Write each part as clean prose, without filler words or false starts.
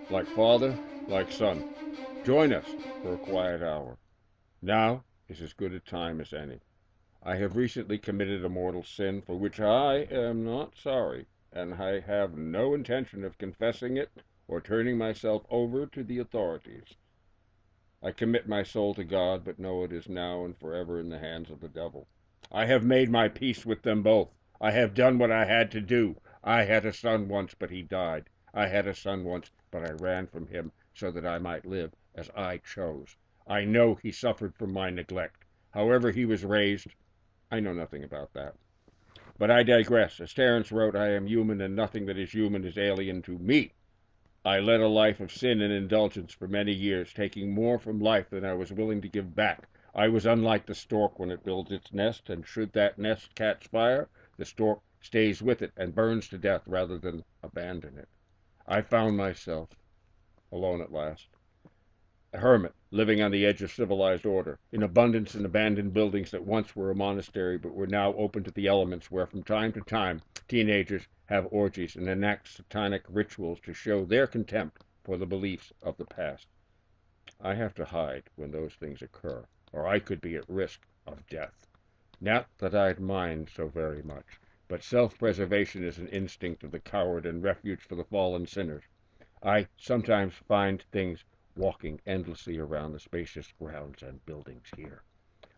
Like father, like son, join us for a quiet hour. Now is as good a time as any. I have recently committed a mortal sin for which I am not sorry, and I have no intention of confessing it or turning myself over to the authorities. I commit my soul to God, but know it is now and forever in the hands of the devil. I have made my peace with them both. I have done what I had to do. I had a son once, but he died. I had a son once, but I ran from him so that I might live as I chose. I know he suffered from my neglect. However he was raised, I know nothing about that. But I digress. As Terence wrote, I am human, and nothing that is human is alien to me. I led a life of sin and indulgence for many years, taking more from life than I was willing to give back. I was unlike the stork when it builds its nest, and should that nest catch fire, the stork stays with it and burns to death rather than abandon it. I found myself alone at last, a hermit living on the edge of civilized order, in abundance in abandoned buildings that once were a monastery but were now open to the elements, where from time to time teenagers have orgies and enact satanic rituals to show their contempt for the beliefs of the past. I have to hide when those things occur, or I could be at risk of death. Not that I'd mind so very much, but self-preservation is an instinct of the coward and refuge for the fallen sinners. I sometimes find things walking endlessly around the spacious grounds and buildings here.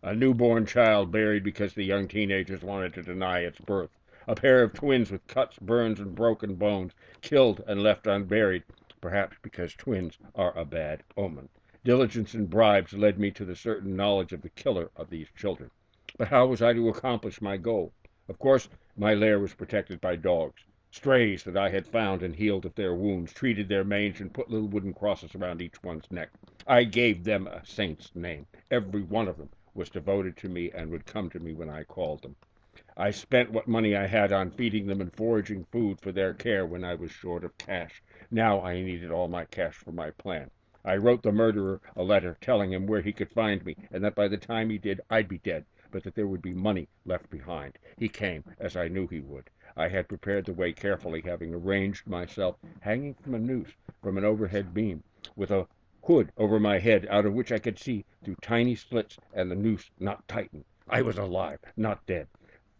A newborn child buried because the young teenagers wanted to deny its birth. A pair of twins with cuts, burns, and broken bones, killed and left unburied, perhaps because twins are a bad omen. Diligence and bribes led me to the certain knowledge of the killer of these children. But how was I to accomplish my goal? Of course, my lair was protected by dogs. Strays that I had found and healed of their wounds, treated their mange, and put little wooden crosses around each one's neck. I gave them a saint's name. Every one of them was devoted to me and would come to me when I called them. I spent what money I had on feeding them and foraging food for their care when I was short of cash. Now I needed all my cash for my plan. I wrote the murderer a letter telling him where he could find me, and that by the time he did, I'd be dead, but that there would be money left behind. He came, as I knew he would. I had prepared the way carefully, having arranged myself hanging from a noose from an overhead beam, with a hood over my head, out of which I could see through tiny slits, and the noose not tightened. I was alive, not dead.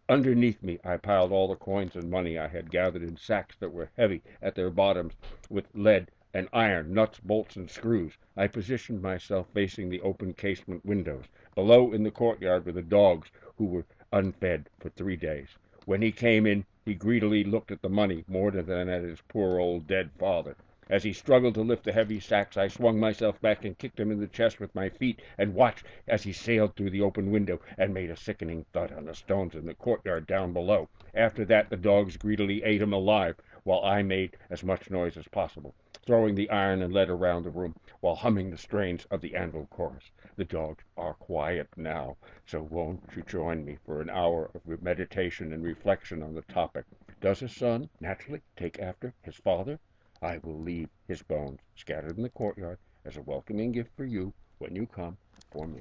Underneath me I piled all the coins and money I had gathered in sacks that were heavy at their bottoms with lead and iron, nuts, bolts, and screws. I positioned myself facing the open casement windows. Below in the courtyard were the dogs, who were unfed for 3 days. When he came in, he greedily looked at the money more than at his poor old dead father. As he struggled to lift the heavy sacks, I swung myself back and kicked him in the chest with my feet, and watched as he sailed through the open window and made a sickening thud on the stones in the courtyard down below. After that, the dogs greedily ate him alive, while I made as much noise as possible, throwing the iron and lead around the room, while humming the strains of the anvil chorus. The dogs are quiet now, so won't you join me for an hour of meditation and reflection on the topic? Does a son naturally take after his father? I will leave his bones scattered in the courtyard as a welcoming gift for you when you come for me.